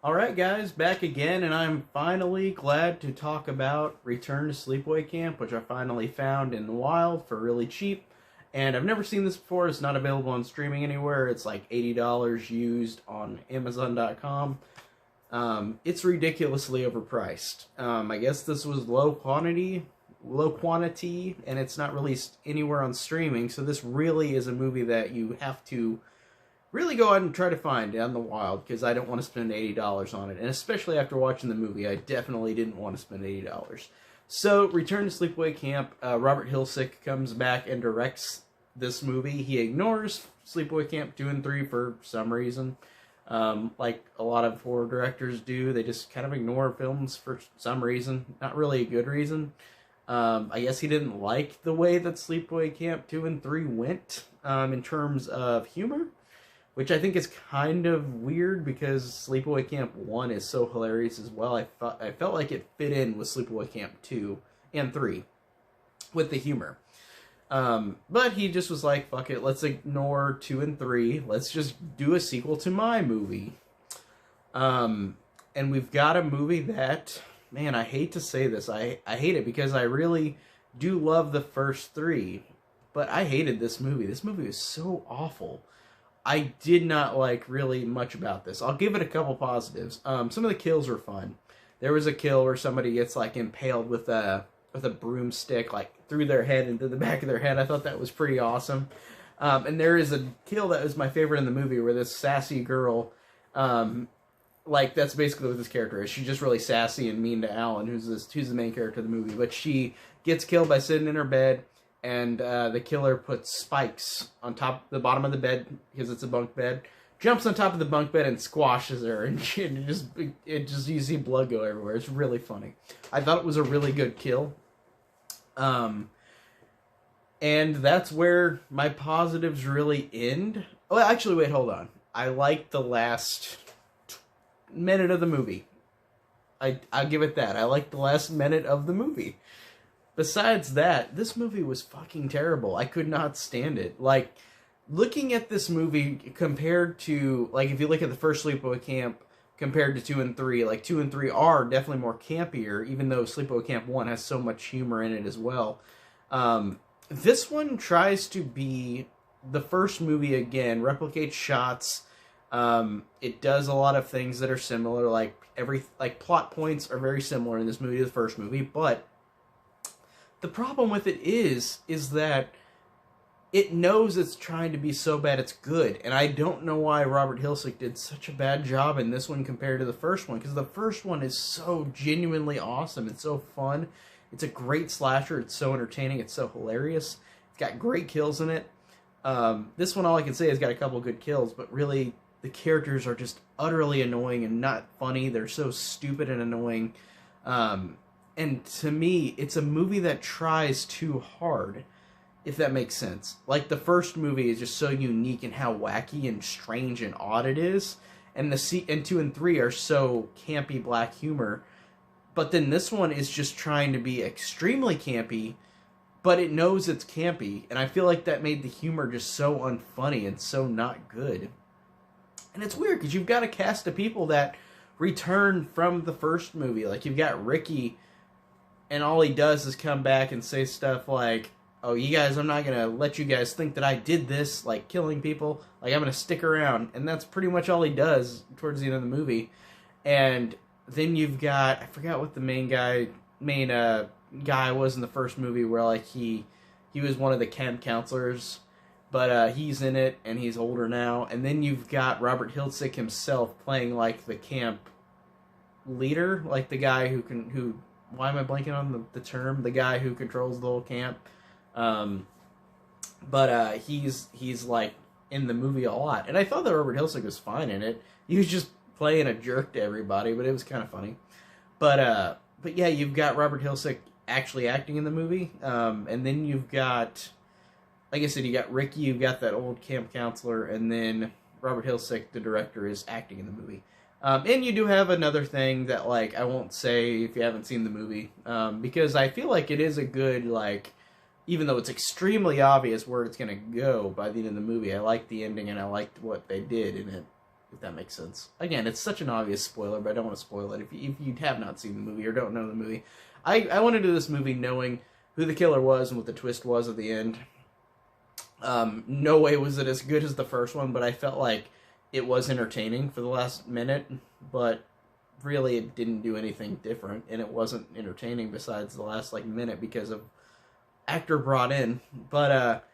Alright guys, back again, and I'm finally glad to talk about Return to Sleepaway Camp, which I finally found in the wild for really cheap. And I've never seen this before. It's not available on streaming anywhere. It's like $80 used on Amazon.com. It's ridiculously overpriced. I guess this was low quantity, and it's not released anywhere on streaming, so this really is a movie that you have to really go out and try to find out in the wild, because I don't want to spend $80 on it. And especially after watching the movie, I definitely didn't want to spend $80. So, Return to Sleepaway Camp, Robert Hiltzik comes back and directs this movie. He ignores Sleepaway Camp 2 and 3 for some reason. Like a lot of horror directors do. They just kind of ignore films for some reason. Not really a good reason. I guess he didn't like the way that Sleepaway Camp 2 and 3 went in terms of humor, which I think is kind of weird because Sleepaway Camp 1 is so hilarious as well. I felt like it fit in with Sleepaway Camp 2 and 3 with the humor. But he just was like, fuck it, let's ignore 2 and 3. Let's just do a sequel to my movie. And we've got a movie that, man, I hate to say this. I hate it because I really do love the first 3. But I hated this movie. This movie was so awful. I did not like really much about this. I'll give it a couple positives. Some of the kills were fun. There was a kill where somebody gets like impaled with a broomstick like through their head into the back of their head. I thought that was pretty awesome. And there is a kill that was my favorite in the movie where this sassy girl, like that's basically what this character is. She's just really sassy and mean to Alan, who's the main character of the movie. But she gets killed by sitting in her bed. And the killer puts spikes on the bottom of the bed because it's a bunk bed. Jumps on top of the bunk bed and squashes her, and you see blood go everywhere. It's really funny. I thought it was a really good kill. And that's where my positives really end. Oh, actually, wait, hold on. I liked the last minute of the movie. I'll give it that. I liked the last minute of the movie. Besides that, this movie was fucking terrible. I could not stand it. Like, looking at this movie compared to, like, if you look at the first Sleepaway Camp compared to 2 and 3, like, 2 and 3 are definitely more campier, even though Sleepaway Camp 1 has so much humor in it as well. This one tries to be the first movie again, replicates shots. It does a lot of things that are similar, like, plot points are very similar in this movie to the first movie, but the problem with it is that it knows it's trying to be so bad it's good. And I don't know why Robert Hiltzik did such a bad job in this one compared to the first one. Because the first one is so genuinely awesome. It's so fun. It's a great slasher. It's so entertaining. It's so hilarious. It's got great kills in it. This one, all I can say, has got a couple good kills. But really, the characters are just utterly annoying and not funny. They're so stupid and annoying. And to me, it's a movie that tries too hard, if that makes sense. Like, the first movie is just so unique in how wacky and strange and odd it is. And 2 and 3 are so campy black humor. But then this one is just trying to be extremely campy, but it knows it's campy. And I feel like that made the humor just so unfunny and so not good. And it's weird, because you've got a cast of people that return from the first movie. Like, you've got Ricky, and all he does is come back and say stuff like, oh, you guys, I'm not going to let you guys think that I did this, like killing people. Like, I'm going to stick around. And that's pretty much all he does towards the end of the movie. And then you've got, I forgot what the main guy was in the first movie, where, like, he was one of the camp counselors. But he's in it, and he's older now. And then you've got Robert Hiltzik himself playing, like, the camp leader. Like, the guy who why am I blanking on the term? The guy who controls the whole camp. But he's like in the movie a lot. And I thought that Robert Hiltzik was fine in it. He was just playing a jerk to everybody, but it was kind of funny. But yeah, you've got Robert Hiltzik actually acting in the movie. And then you've got, like I said, you got Ricky, you've got that old camp counselor, and then Robert Hiltzik, the director, is acting in the movie. And you do have another thing that, like, I won't say if you haven't seen the movie, because I feel like it is a good, like, even though it's extremely obvious where it's going to go by the end of the movie, I liked the ending and I liked what they did in it. if that makes sense. Again, it's such an obvious spoiler, but I don't want to spoil it. If you have not seen the movie or don't know the movie, I went into this movie knowing who the killer was and what the twist was at the end. No way was it as good as the first one, but I felt like it was entertaining for the last minute, but really it didn't do anything different, and it wasn't entertaining besides the last like minute because of actor brought in. But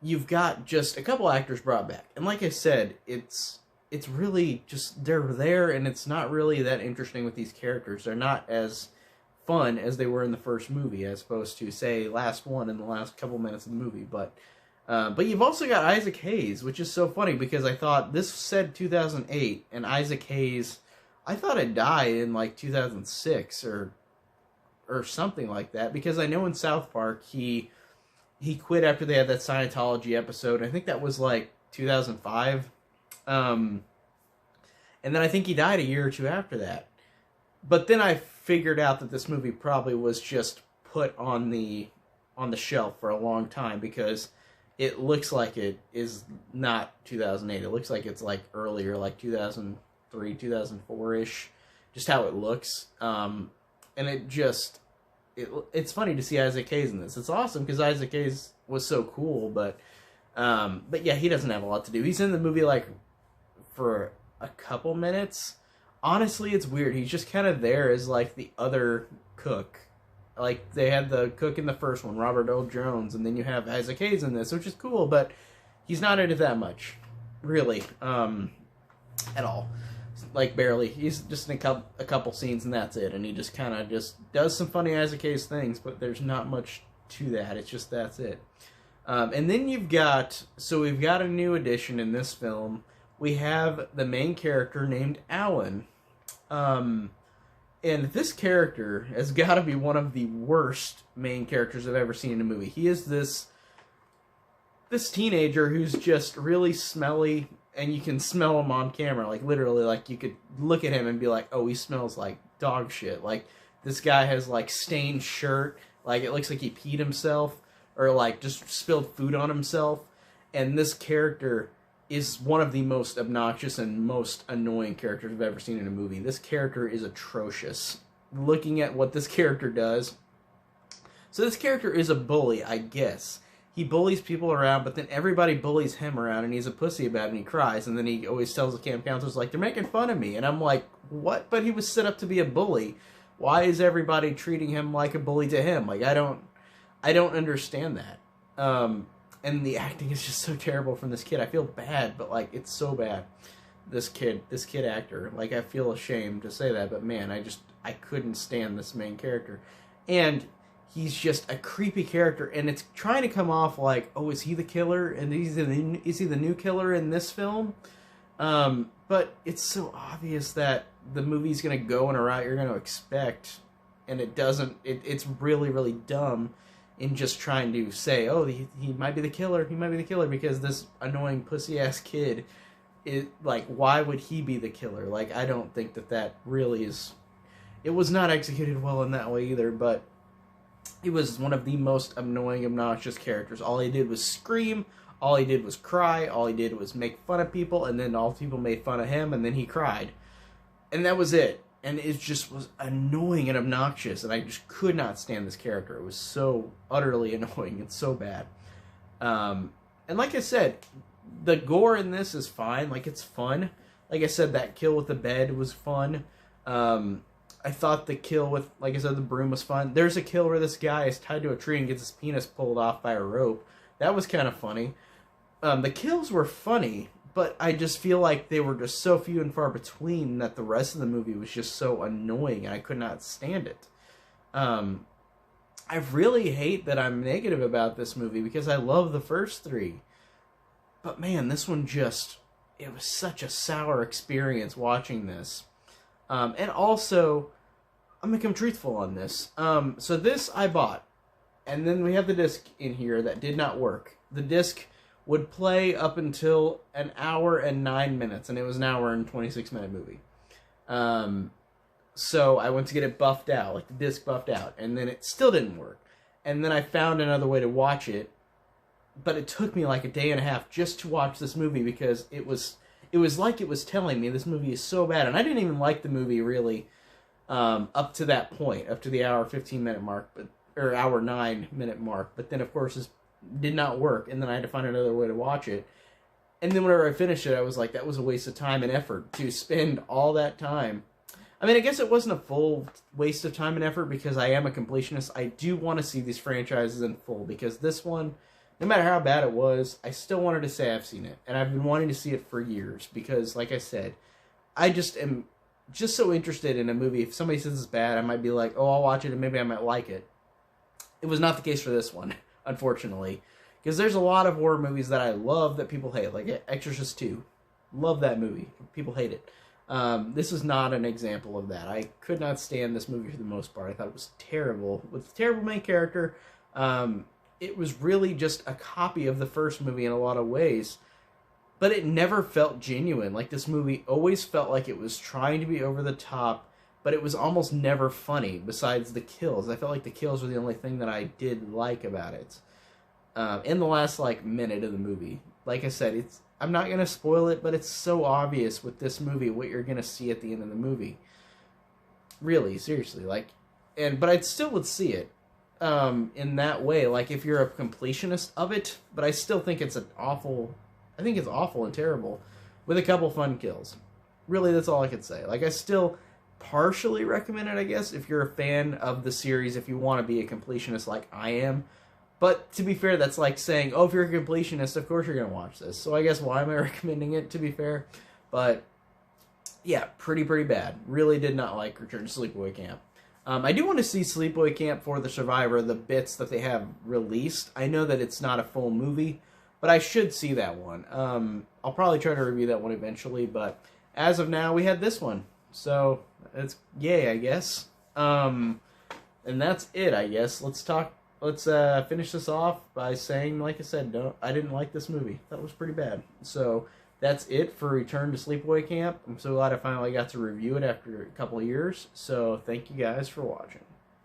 you've got just a couple actors brought back, and like I said, it's really just they're there, and it's not really that interesting with these characters. They're not as fun as they were in the first movie, as opposed to say last one in the last couple minutes of the movie. But you've also got Isaac Hayes, which is so funny because I thought this said 2008, and Isaac Hayes, I thought it died in like 2006 or something like that, because I know in South Park he quit after they had that Scientology episode. I think that was like 2005. And then I think he died a year or two after that. But then I figured out that this movie probably was just put on the shelf for a long time, because it looks like it is not 2008. It looks like it's like earlier, like 2003, 2004-ish, just how it looks. And it's funny to see Isaac Hayes in this. It's awesome because Isaac Hayes was so cool, but yeah, he doesn't have a lot to do. He's in the movie like for a couple minutes. Honestly, it's weird. He's just kind of there as like the other cook. Like they had the cook in the first one, Robert Earl Jones, and then you have Isaac Hayes in this, which is cool, but he's not in it that much, really, at all. Like barely. He's just in a couple scenes and that's it. And he just kind of just does some funny Isaac Hayes things, but there's not much to that. It's just that's it. And then we've got a new addition in this film. We have the main character named Alan. And this character has got to be one of the worst main characters I've ever seen in a movie. He is this teenager who's just really smelly, and you can smell him on camera. Like, literally, like, you could look at him and be like, oh, he smells like dog shit. Like, this guy has, like, stained shirt. Like, it looks like he peed himself, or, like, just spilled food on himself. And this character is one of the most obnoxious and most annoying characters I've ever seen in a movie. This character is atrocious. Looking at what this character does. So this character is a bully, I guess. He bullies people around, but then everybody bullies him around, and he's a pussy about it, and he cries, and then he always tells the camp counselors, like, they're making fun of me. And I'm like, what? But he was set up to be a bully. Why is everybody treating him like a bully to him? Like, I don't understand that. And the acting is just so terrible from this kid. I feel bad, but, like, it's so bad. This kid actor. Like, I feel ashamed to say that, but man, I couldn't stand this main character. And he's just a creepy character, and it's trying to come off like, oh, is he the killer? And is he the new killer in this film? But it's so obvious that the movie's going to go in a route you're going to expect, and it doesn't. It's really, really dumb in just trying to say, oh, he might be the killer. He might be the killer because this annoying pussy-ass kid is, like, why would he be the killer? Like, I don't think that really is. It was not executed well in that way either, but he was one of the most annoying, obnoxious characters. All he did was scream, all he did was cry, all he did was make fun of people, and then all people made fun of him, and then he cried. And that was it. And it just was annoying and obnoxious, and I just could not stand this character. It was so utterly annoying and so bad. And like I said, the gore in this is fine. Like, it's fun. Like I said, that kill with the bed was fun. I thought the kill with, like I said, the broom was fun. There's a kill where this guy is tied to a tree and gets his penis pulled off by a rope. That was kind of funny. The kills were funny, but I just feel like they were just so few and far between that the rest of the movie was just so annoying, and I could not stand it. I really hate that I'm negative about this movie because I love the first three. But man, this one just, it was such a sour experience watching this. And also, I'm going to come truthful on this. So this I bought. And then we have the disc in here that did not work. The disc would play up until an hour and 9 minutes. And it was an hour and 26-minute movie. So I went to get it buffed out, like the disc buffed out. And then it still didn't work. And then I found another way to watch it. But it took me like a day and a half just to watch this movie because it was it was like it was telling me this movie is so bad. And I didn't even like the movie really up to that point, up to the hour 15-minute mark, or hour 9-minute mark. But then, of course, this did not work, and then I had to find another way to watch it. And then whenever I finished it, I was like, that was a waste of time and effort to spend all that time. I mean, I guess it wasn't a full waste of time and effort because I am a completionist. I do want to see these franchises in full because this one, no matter how bad it was, I still wanted to say I've seen it. And I've been wanting to see it for years because, like I said, I just am just so interested in a movie. If somebody says it's bad, I might be like, oh, I'll watch it and maybe I might like it. It was not the case for this one, unfortunately. Because there's a lot of horror movies that I love that people hate, like Exorcist 2. Love that movie. People hate it. This is not an example of that. I could not stand this movie for the most part. I thought it was terrible. With a terrible main character, it was really just a copy of the first movie in a lot of ways. But it never felt genuine. Like, this movie always felt like it was trying to be over the top, but it was almost never funny, besides the kills. I felt like the kills were the only thing that I did like about it. In the last, like, minute of the movie. Like I said, I'm not going to spoil it, but it's so obvious with this movie what you're going to see at the end of the movie. Really, seriously. But I still would see it in that way, like, if you're a completionist of it, but I still think it's awful and terrible, with a couple fun kills. Really, that's all I could say. Like, I still partially recommend it, I guess, if you're a fan of the series, if you want to be a completionist like I am. But to be fair, that's like saying, oh, if you're a completionist, of course you're going to watch this. So I guess why am I recommending it, to be fair? But, yeah, pretty bad. Really did not like Return to Sleepaway Camp. I do want to see Sleepaway Camp for the Survivor, the bits that they have released. I know that it's not a full movie, but I should see that one. I'll probably try to review that one eventually, but as of now, we had this one. So, it's yay, I guess. And that's it, I guess. Let's finish this off by saying, like I said, I didn't like this movie. That was pretty bad. So that's it for Return to Sleepaway Camp. I'm so glad I finally got to review it after a couple of years. So thank you guys for watching.